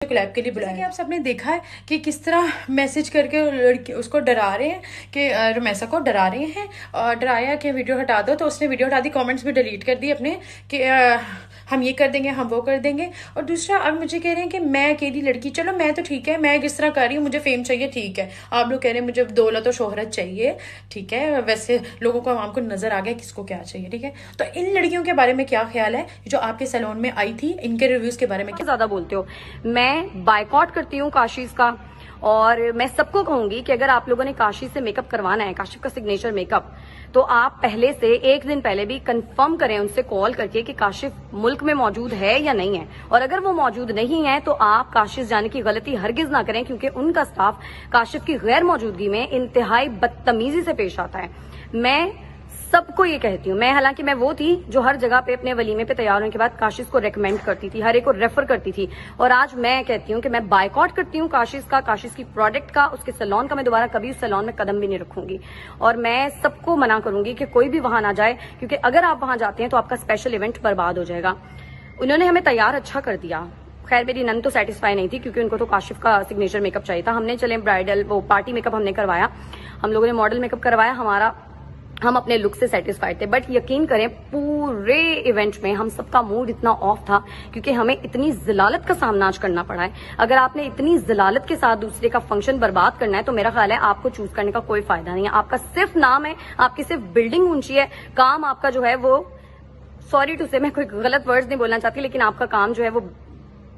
Collab के लिए बुलाया कि आप सबने देखा है कि किस तरह मैसेज करके लड़की उसको डरा रहे हैं कि रमेसा को डरा रहे हैं और डराया कि वीडियो हटा दो, तो उसने वीडियो हटा दी, कमेंट्स भी डिलीट कर दी अपने कि हम ये कर देंगे, हम वो कर देंगे। और दूसरा अब मुझे कह रहे हैं कि मैं अकेली लड़की, चलो मैं तो ठीक है, मैं किस तरह कर रही हूँ, मुझे फेम चाहिए, ठीक है। आप लोग कह रहे हैं मुझे दौलत और शोहरत चाहिए, ठीक है। वैसे लोगों को, आवाम को नजर आ गया किसको क्या चाहिए, ठीक है। तो इन लड़कियों के बारे में क्या ख्याल है जो आपके सैलून में आई थी, इनके रिव्यूज के बारे में क्या? ज्यादा बोलते हो। मैं बायकॉट करती हूँ काशिश का, और मैं सबको कहूंगी कि अगर आप लोगों ने काशिश से मेकअप करवाना है, काशिश का सिग्नेचर मेकअप, तो आप पहले से एक दिन पहले भी कंफर्म करें उनसे कॉल करके कि काशिश मुल्क में मौजूद है या नहीं है। और अगर वो मौजूद नहीं है तो आप काशिश जाने की गलती हरगिज ना करें, क्योंकि उनका स्टाफ काशिश की गैर मौजूदगी में इंतहाई बदतमीजी से पेश आता है। मैं सबको ये कहती हूँ, हालांकि मैं वो थी जो हर जगह पे अपने वलीमे पे तैयार होने के बाद काशिश को रेकमेंड करती थी, हर एक को रेफर करती थी, और आज मैं कहती हूँ कि मैं बायकॉट करती हूँ काशिश का, काशिश की प्रोडक्ट का, उसके सैलून का। मैं दोबारा कभी उस सैलून में कदम भी नहीं रखूंगी और मैं सबको मना करूंगी कि कोई भी वहां ना जाए, क्योंकि अगर आप वहां जाते हैं तो आपका स्पेशल इवेंट बर्बाद हो जाएगा। उन्होंने हमें तैयार अच्छा कर दिया। खैर मेरी नन तो सेटिस्फाई नहीं थी, क्योंकि उनको तो काशिफ का सिग्नेचर मेकअप चाहिए था। हमने चले ब्राइडल वो पार्टी मेकअप हमने करवाया, हम लोगों ने मॉडल मेकअप करवाया, हम अपने लुक से सेटिस्फाइड थे। बट यकीन करें पूरे इवेंट में हम सबका मूड इतना ऑफ था, क्योंकि हमें इतनी जिलालत का सामना आज करना पड़ा है। अगर आपने इतनी जिलालत के साथ दूसरे का फंक्शन बर्बाद करना है तो मेरा ख्याल है आपको चूज करने का कोई फायदा नहीं है। आपका सिर्फ नाम है, आपकी सिर्फ बिल्डिंग ऊंची है, काम आपका जो है वो, सॉरी टू से, मैं कोई गलत वर्ड्स नहीं बोलना चाहती, लेकिन आपका काम जो है वो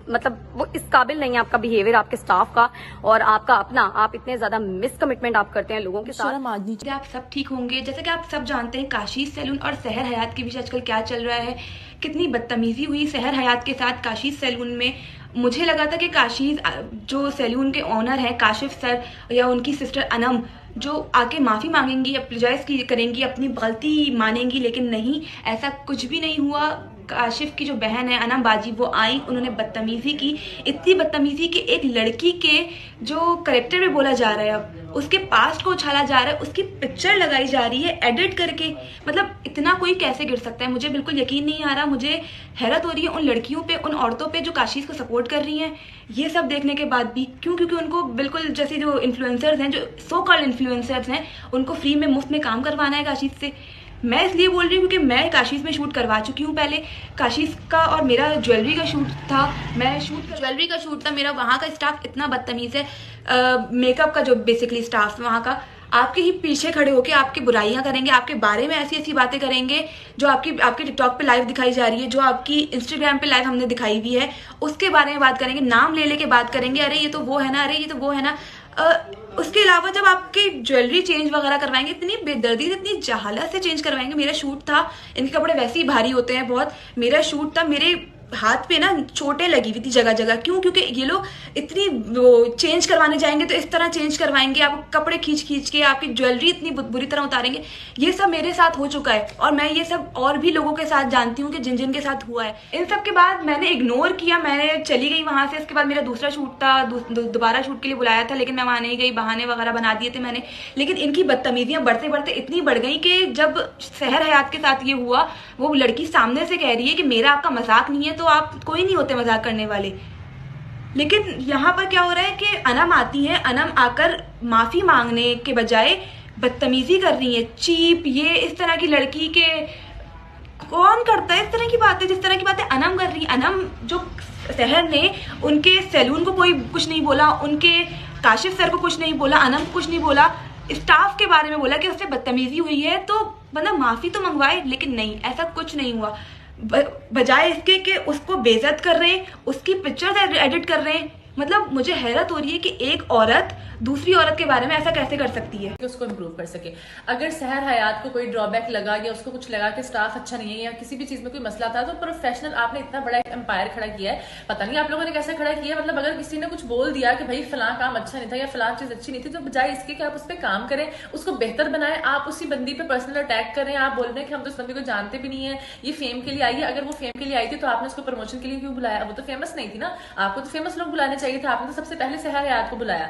मतलब वो इस काबिल नहीं है, आपका बिहेवियर आपके स्टाफ का और आपका अपना। आप इतने ज्यादा मिस कमिटमेंट आप करते हैं लोगों के साथ। आप सब ठीक होंगे। जैसे कि आप सब जानते हैं काशिश सैलून और सहर हयात के बीच आजकल क्या चल रहा है, कितनी बदतमीजी हुई सहर हयात के साथ काशिश सैलून में। मुझे लगा था कि काशिश जो सैलून के ऑनर हैं काशिफ सर या उनकी सिस्टर अनम, जो आके माफ़ी मांगेंगी, अप्रोजाइज करेंगी, अपनी गलती मानेंगी, लेकिन नहीं, ऐसा कुछ भी नहीं हुआ। काशिफ की जो बहन है अनम बाजी, वो आई, उन्होंने बदतमीजी की, इतनी बदतमीजी कि एक लड़की के जो करेक्टर में बोला जा रहा है, अब उसके पास्ट को उछाला जा रहा है, उसकी पिक्चर लगाई जा रही है एडिट करके। मतलब इतना कोई कैसे गिर सकता है, मुझे बिल्कुल यकीन नहीं आ रहा। मुझे हैरत हो रही है उन लड़कियों पे, उन औरतों पे जो काशिश को सपोर्ट कर रही हैं, ये सब देखने के बाद भी। क्यों? क्योंकि उनको बिल्कुल जैसे जो इन्फ्लुएंसर्स हैं, जो सो कॉल्ड इन्फ्लुएंसर्स हैं, उनको फ्री में मुफ्त में काम करवाना है काशिश से। मैं इसलिए बोल रही हूँ क्योंकि मैं काशिश में शूट करवा चुकी हूँ पहले। काशिश का और मेरा ज्वेलरी का शूट था, ज्वेलरी का शूट था मेरा। वहाँ का स्टाफ इतना बदतमीज है, मेकअप का जो बेसिकली स्टाफ वहाँ का, आपके ही पीछे खड़े होकर आपकी बुराइयां करेंगे, आपके बारे में ऐसी ऐसी बातें करेंगे जो आपके टिकटॉक पे लाइव दिखाई जा रही है, जो आपकी इंस्टाग्राम पे लाइव हमने दिखाई हुई है, उसके बारे में बात करेंगे, नाम ले लेके बात करेंगे, अरे ये तो वो है ना, अरे ये तो वो है ना। उसके अलावा जब आपकी ज्वेलरी चेंज वगैरह करवाएंगे, इतनी बेदर्दी से, इतनी जहालत से चेंज करवाएंगे। मेरा शूट था, इनके कपड़े वैसे ही भारी होते हैं बहुत, मेरा शूट था, मेरे हाथ पे ना चोटें लगी हुई थी जगह जगह। क्यों? क्योंकि ये लोग इतनी वो चेंज करवाने जाएंगे तो इस तरह चेंज करवाएंगे, आपको कपड़े खींच खींच के, आपकी ज्वेलरी इतनी बुरी तरह उतारेंगे। ये सब मेरे साथ हो चुका है और मैं ये सब और भी लोगों के साथ जानती हूँ कि जिन जिन के साथ हुआ है। इन सब के बाद मैंने इग्नोर किया, मैंने चली गई वहां से। इसके बाद मेरा दूसरा शूट था, दोबारा शूट के लिए बुलाया था, लेकिन मैं वहां नहीं गई, बहाने वगैरह बना दिए थे मैंने। लेकिन इनकी बदतमीजियां बढ़ते बढ़ते इतनी बढ़ गई कि जब सहर हयात के साथ ये हुआ, वो लड़की सामने से कह रही है कि मेरा आपका मजाक नहीं है, तो आप कोई नहीं होते मजाक करने वाले। लेकिन यहाँ पर क्या हो रहा है कि अनम आती है, अनम आकर माफी मांगने के बजाय बदतमीजी कर रही है, चीप। ये इस तरह की लड़की के कौन करता है इस तरह की बातें, जिस तरह की बातें अनम कर रही है। अनम जो सहर ने उनके सैलून को कोई कुछ नहीं बोला, उनके काशिफ सर को कुछ नहीं बोला, अनम को कुछ नहीं बोला, स्टाफ के बारे में बोला कि उससे बदतमीजी हुई है तो मतलब माफी तो मंगवाए, लेकिन नहीं, ऐसा कुछ नहीं हुआ। बजाय इसके कि उसको बेइज्जत कर रहे हैं, उसकी पिक्चर्स एडिट कर रहे हैं। मतलब मुझे हैरत हो रही है कि एक औरत दूसरी औरत के बारे में ऐसा कैसे कर सकती है कि उसको इम्प्रूव कर सके। अगर सहर हयात को कोई ड्रॉबैक लगा या उसको कुछ लगा कि स्टाफ अच्छा नहीं है या किसी भी चीज में कोई मसला था, तो प्रोफेशनल आपने इतना बड़ा एक एम्पायर खड़ा किया है, पता नहीं आप लोगों ने कैसे खड़ा किया है। मतलब अगर किसी ने कुछ बोल दिया कि भाई फलां काम अच्छा नहीं था या फलां चीज अच्छी नहीं थी, तो बजाय इसके कि आप उस पर काम करें, उसको बेहतर बनाएं, आप उसी बंदी पे पर्सनल अटैक करें। आप बोल रहे हैं कि हम तो उस बंदी को जानते भी नहीं है, ये फेम के लिए आई है। अगर वो फेम के लिए आई थी तो आपने उसको प्रमोशन के लिए क्यों बुलाया? वो तो फेमस नहीं थी ना, आपको तो फेमस लोग बुलाने चाहिए था, आपने तो सबसे पहले सहर हयात को बुलाया।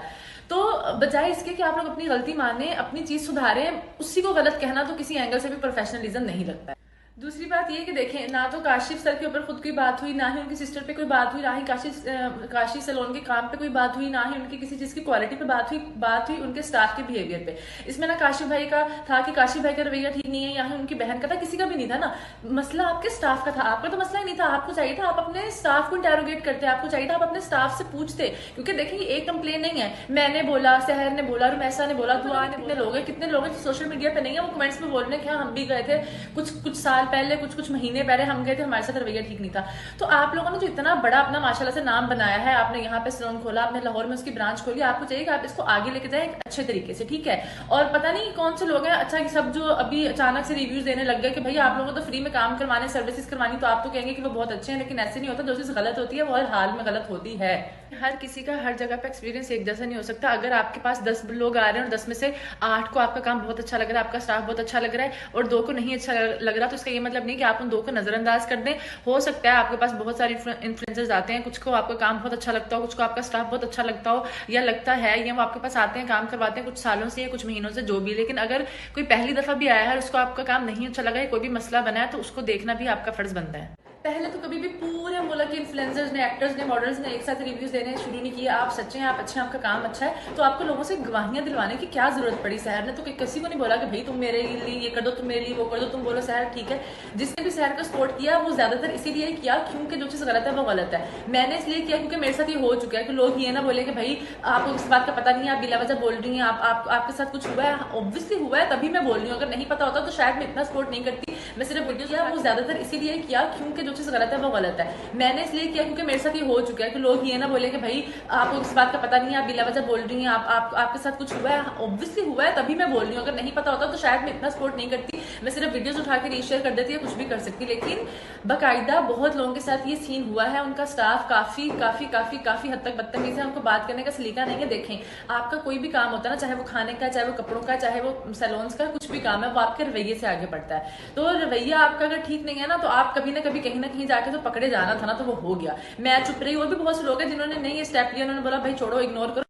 तो बजाय इसके कि आप लोग अपनी गलती माने, अपनी चीज सुधारें, उसी को गलत कहना तो किसी एंगल से भी प्रोफेशनलिज्म नहीं लगता है। दूसरी बात ये कि देखें, ना तो काशिफ सर के ऊपर खुद की बात हुई, ना ही उनकी सिस्टर पे कोई बात हुई, ना ही काशी सैलून के काम पे कोई बात हुई, ना ही उनकी किसी चीज की क्वालिटी पे बात हुई उनके स्टाफ के बिहेवियर पे। इसमें ना काशिफ भाई का था कि काशिफ भाई का रवैया ठीक नहीं है, या उनकी बहन का था, किसी का भी नहीं था ना। मसला आपके स्टाफ का था, आपका तो मसला ही नहीं था। आपको चाहिए था आप अपने स्टाफ को इंटेरोगेट करते, आपको चाहिए था आप अपने स्टाफ से पूछते, क्योंकि देखिए एक कंप्लेन नहीं है, मैंने बोला, सहर ने बोला, रुमैसा ने बोला, दुआ ने, कितने लोग हैं सोशल मीडिया पे नहीं है, वो कमेंट्स में बोल रहे हैं कि हम भी गए थे कुछ साल पहले, कुछ महीने पहले हम गए थे, हमारे साथ रवैया ठीक नहीं था। तो आप लोगों ने जो इतना बड़ा अपना माशाल्लाह से नाम बनाया है, आपने यहाँ पे सैलून खोला, आपने लाहौर में उसकी ब्रांच खोली, आपको चाहिए कि आप इसको आगे लेके जाए अच्छे तरीके से, ठीक है। और पता नहीं कौन से लोग हैं, अच्छा सब जो अभी अचानक से रिव्यूज देने लग गए कि भाई आप लोगों को तो फ्री में काम करवाने, सर्विसेज करवानी, तो आप तो कहेंगे कि वो बहुत अच्छे हैं, लेकिन ऐसे नहीं होता। जो चीज गलत होती है वो हर हाल में गलत होती है। हर किसी का हर जगह पे एक्सपीरियंस एक जैसा नहीं हो सकता। अगर आपके पास 10 लोग आ रहे हैं और 10 में से 8 को आपका काम बहुत अच्छा लग रहा है, आपका स्टाफ बहुत अच्छा लग रहा है, और 2 को नहीं अच्छा लग रहा, तो इसका ये मतलब नहीं कि आप उन 2 को नजरअंदाज कर दें। हो सकता है आपके पास बहुत सारे इन्फ्लुएंसर्स आते हैं, कुछ को आपका काम बहुत अच्छा लगता हो, कुछ को आपका स्टाफ बहुत अच्छा लगता हो, या लगता है, या वो आपके पास आते हैं, काम करवाते हैं कुछ सालों से या कुछ महीनों से, जो भी। लेकिन अगर कोई पहली दफा भी आया है, उसको आपका काम नहीं अच्छा लगा, कोई भी मसला बना है, तो उसको देखना भी आपका फर्ज बनता है। पहले तो कभी भी पूरे मुल्क के इन्फ्लुएंसर्स ने, एक्टर्स ने, मॉडल्स ने एक साथ रिव्यूज देने शुरू नहीं किए। आप सच्चे हैं, आप अच्छे हैं, आपका काम अच्छा है, तो आपको लोगों से गवाहियां दिलवाने की क्या जरूरत पड़ी। सहर ने तो किसी को नहीं बोला कि भाई तुम मेरे लिए ये कर दो, तुम मेरे लिए वो कर दो, तुम बोलो सहर ठीक है। जिसने भी सहर का सपोर्ट किया वो ज्यादातर इसीलिए किया क्योंकि जो चीज गलत है वो गलत है। मैंने इसलिए किया क्योंकि मेरे साथ ये हो चुका है कि लोग ये ना बोले कि भाई आपको इस बात का पता नहीं है, आप बिला वजह बोल रही हैं, आपके साथ कुछ हुआ है। ऑब्वियसली हुआ है, तभी मैं बोल रही हूँ। अगर नहीं पता होता तो शायद मैं इतना सपोर्ट नहीं करती। मैं सिर्फ वीडियो किया, वो ज्यादातर इसीलिए किया क्योंकि जो चीज गलत है वो गलत है। मैंने इसलिए किया क्योंकि मेरे साथ ये हो चुका है कि लोग ये ना बोले कि भाई आपको इस बात का पता नहीं है, आप बिला वजह बोल रही हैं, आपके साथ कुछ हुआ है। ऑब्वियसली हुआ है, तभी मैं बोल रही हूँ। अगर नहीं पता होता तो शायद मैं इतना सपोर्ट नहीं करती, मैं सिर्फ वीडियोस उठा के रीशेयर कर देती है, कुछ भी कर सकती। लेकिन बाकायदा बहुत लोगों के साथ ये सीन हुआ है। उनका स्टाफ काफी काफी काफी काफी हद तक बदतमीज है, उनको बात करने का सलीका नहीं है। देखें, आपका कोई भी काम होता है ना, चाहे वो खाने का, चाहे वो कपड़ों का, चाहे वो सैलून्स का, कुछ भी काम है, वो आपके रवैये से आगे बढ़ता है। तो रवैया आपका अगर ठीक नहीं है ना, तो आप कभी ना कभी कहीं ना कहीं जाके तो पकड़े जाना था ना, तो वो हो गया। मैं चुप रही। और भी बहुत से लोग हैं जिन्होंने नहीं ये स्टेप लिया, उन्होंने बोला भाई छोड़ो, इग्नोर करो।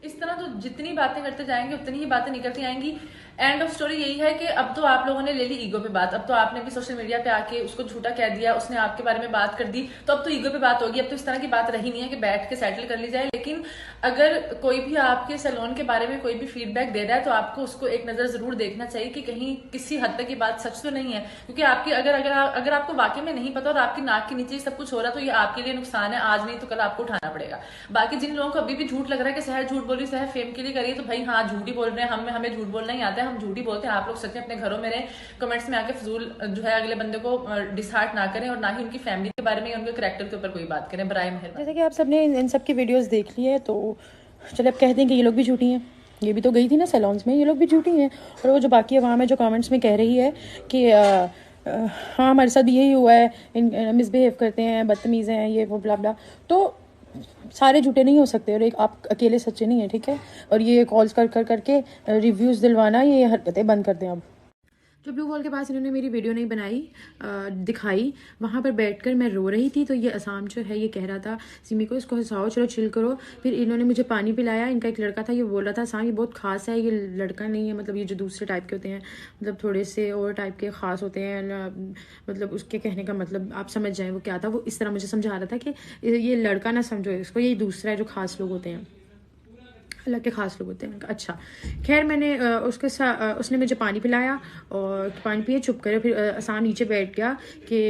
इस तरह तो जितनी बातें करते जाएंगे उतनी ही बातें निकलती आएंगी। एंड ऑफ स्टोरी यही है कि अब तो आप लोगों ने ले ली ईगो पे बात। अब तो आपने भी सोशल मीडिया पे आके उसको झूठा कह दिया, उसने आपके बारे में बात कर दी, तो अब तो ईगो पे बात होगी। अब तो इस तरह की बात रही नहीं है कि बैठ के सेटल कर ली जाए। लेकिन अगर कोई भी आपके सैलून के बारे में कोई भी फीडबैक दे रहा है, तो आपको उसको एक नजर जरूर देखना चाहिए कि कहीं किसी हद तक ये बात सच तो नहीं है। क्योंकि आपकी अगर आपको वाकई में नहीं पता और आपकी नाक के नीचे सब कुछ हो रहा, तो ये आपके लिए नुकसान है। आज नहीं तो कल आपको उठाना पड़ेगा। बाकी जिन लोगों को अभी भी झूठ लग रहा है कि सहर झूठ बोल रही, सहर फेम के लिए करिए, तो भाई हाँ, झूठ ही बोल रहे हैं। हमें झूठ बोलना ही आता है, हम झूठ ही बोलते हैं। आप लोग सच में अपने घरों में रहें, कमेंट्स में आके फजूल जो है अगले बंदे को डिसहार्ट ना करें, और ना ही उनकी फैमिली के बारे में, उनके करैक्टर के ऊपर कोई बात करें, बराए मेहरबानी। जैसे कि आप सबने इन सब की वीडियोस देख ली है, तो चलिए अब कह दें कि ये लोग भी झूठी हैं। ये भी तो गई थी ना सैलून्स में, ये लोग भी झूठी हैं। और वो जो बाकी अवाम है जो कमेंट्स में कह रही है कि हाँ हमारे साथ भी यही हुआ है, मिसबिहेव करते हैं, बदतमीज़ हैं, ये वो ब्ला ब्ला, तो सारे झूठे नहीं हो सकते और एक आप अकेले सच्चे नहीं है, ठीक है। और ये कॉल्स कर करके रिव्यूज़ दिलवाना, ये हरकतें बंद कर दें अब। जो ब्लू वॉल के पास इन्होंने मेरी वीडियो नहीं बनाई, दिखाई, वहाँ पर बैठकर मैं रो रही थी। तो ये असाम जो है ये कह रहा था सिमी को इसको हंसाओ, चलो चिल करो। फिर इन्होंने मुझे पानी पिलाया। इनका एक लड़का था, ये बोल रहा था असाम ये बहुत खास है, ये लड़का नहीं है, मतलब ये जो दूसरे टाइप के होते हैं, मतलब थोड़े से और टाइप के ख़ास होते हैं, मतलब उसके कहने का मतलब आप समझ जाएँ वो क्या था। वो इस तरह मुझे समझा रहा था कि ये लड़का ना समझो इसको, ये दूसरा है जो ख़ास लोग होते हैं, अलग के ख़ास लोग होते हैं। अच्छा खैर, मैंने उसके साथ उसने मुझे पानी पिलाया और पानी पिए चुप करे। फिर आसान नीचे बैठ गया कि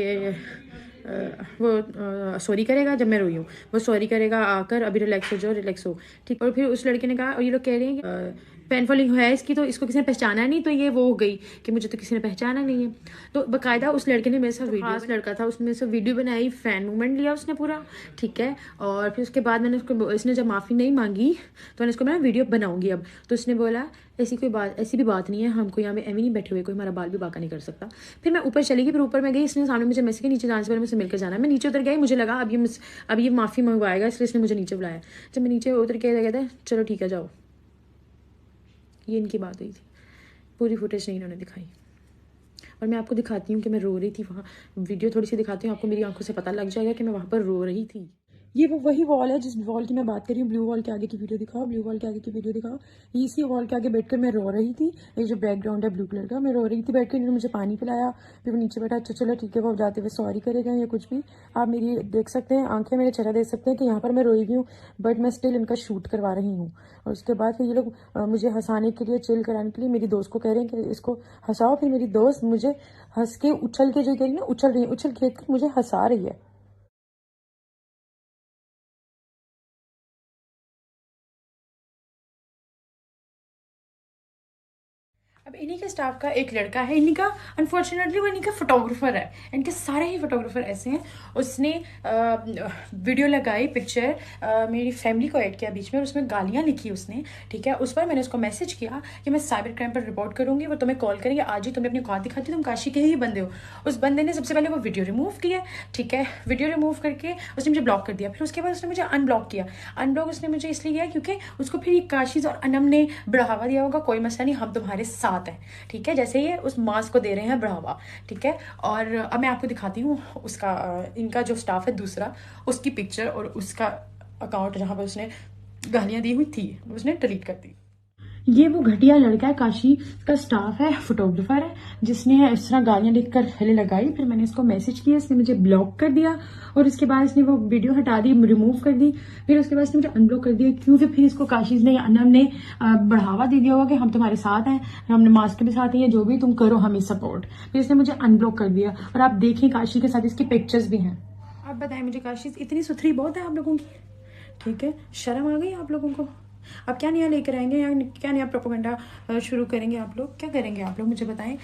वो सॉरी करेगा जब मैं रोई हूँ, वो सॉरी करेगा आकर, अभी रिलैक्स हो जाओ, रिलैक्स हो, ठीक। और फिर उस लड़के ने कहा, और ये लोग कह रहे हैं फैन फॉलोइंग है इसकी, तो इसको किसी ने पहचाना नहीं, तो ये वो हो गई कि मुझे तो किसी ने पहचाना नहीं है। तो बाकायदा उस लड़के ने मेरे साथ वीडियो, लड़का था उसने मेरे साथ वीडियो बनाई, फैन मूवमेंट लिया उसने पूरा, ठीक है। और फिर उसके बाद मैंने उसको, इसने जब माफ़ी नहीं मांगी तो मैंने उसको मैं वीडियो बनाऊंगी अब। तो उसने बोला ऐसी कोई बात, ऐसी भी बात नहीं है, हमको यहाँ पे एवं नहीं बैठे हुए, कोई हमारा बाल भी बाका नहीं कर सकता। फिर मैं ऊपर चली गई, फिर ऊपर मैं गई, इसने सामने मुझे मैसेज के नीचे जाने से पहले मुझसे मिलकर जाना है। मैं नीचे उतर गई, मुझे लगा अब ये माफ़ी मंगवाएगा, इसलिए इसने मुझे नीचे बुलाया। जब मैं नीचे उतर के कहता है चलो ठीक है जाओ, ये इनकी बात हुई थी। पूरी फुटेज नहीं इन्होंने दिखाई। और मैं आपको दिखाती हूँ कि मैं रो रही थी वहाँ, वीडियो थोड़ी सी दिखाती हूँ आपको, मेरी आंखों से पता लग जाएगा कि मैं वहाँ पर रो रही थी। ये वो वही वॉल है जिस वॉल की मैं बात कर रही हूँ। ब्लू वॉल के आगे की वीडियो दिखाओ, ब्लू वॉल के आगे की वीडियो दिखाओ। इसी वॉल के आगे बैठकर मैं रो रही थी। ये जो बैकग्राउंड है ब्लू कलर का, मैं रो रही थी बैठ कर। इन्होंने मुझे पानी पिलाया, फिर वो नीचे बैठा। अच्छा चलो ठीक है, वो जाते हुए सॉरी करेगा या कुछ भी। आप मेरी देख सकते हैं, आंखें मेरे चेहरा देख सकते हैं कि यहाँ पर मैं रोई हुई हूँ, बट मैं स्टिल इनका शूट करवा रही हूँ। और उसके बाद फिर ये लोग मुझे हंसाने के लिए, चिल कराने के लिए मेरी दोस्त को कह रहे हैं कि इसको हंसाओ। फिर मेरी दोस्त मुझे हंस के उछल के, जो कह रही है ना, उछल रही है, उछल खेल कर मुझे हंसा रही है। अब इन्हीं के स्टाफ का एक लड़का है, इन्हीं का अनफॉर्चुनेटली वो इन्हीं का फोटोग्राफर है। इनके सारे ही फोटोग्राफर ऐसे हैं। उसने वीडियो लगाई, पिक्चर मेरी फैमिली को ऐड किया बीच में, और उसमें गालियां लिखी उसने। ठीक है, उस पर मैंने उसको मैसेज किया कि मैं साइबर क्राइम पर रिपोर्ट करूंगी, वो तुम्हें कॉल करेंगे, आज ही तुमने अपनी औकात दिखाती, तुम काशी के ही बंदे हो। उस बंदे ने सबसे पहले वो वीडियो रिमूव किया। ठीक है, वीडियो रिमूव करके उसने मुझे ब्लॉक कर दिया। फिर उसके बाद उसने मुझे अनब्लॉक किया। अनब्लॉक उसने मुझे इसलिए किया क्योंकि उसको फिर काशीज और अनम ने बढ़ावा दिया होगा, कोई मसला नहीं, हम तुम्हारे साथ है। ठीक है, जैसे ये उस मास को दे रहे हैं बढ़ावा। ठीक है, और अब मैं आपको दिखाती हूँ उसका, इनका जो स्टाफ है दूसरा, उसकी पिक्चर और उसका अकाउंट जहाँ पर उसने गालियां दी हुई थी उसने डिलीट कर दी। ये वो घटिया लड़का है, काशी का स्टाफ है, फोटोग्राफर है, जिसने इस तरह गालियां लिखकर पहले लगाई। फिर मैंने इसको मैसेज किया, इसने मुझे ब्लॉक कर दिया, और उसके बाद इसने वो वीडियो हटा दी, रिमूव कर दी। फिर उसके बाद इसने मुझे अनब्लॉक कर दिया, क्योंकि फिर इसको काशीज ने या अनम ने बढ़ावा दे दिया होगा कि हम तुम्हारे साथ हैं, हमने मास्क के साथ हैं, जो भी तुम करो हमें सपोर्ट। फिर इसने मुझे अनब्लॉक कर दिया। और आप देखें काशी के साथ इसकी पिक्चर्स भी हैं। आप बताएं मुझे, काशी इतनी सुथरी बहुत है आप लोगों की? ठीक है, शर्म आ गई आप लोगों को? अब क्या नया लेकर आएंगे या क्या नया प्रोपेगेंडा शुरू करेंगे आप लोग? क्या करेंगे आप लोग, मुझे बताएं।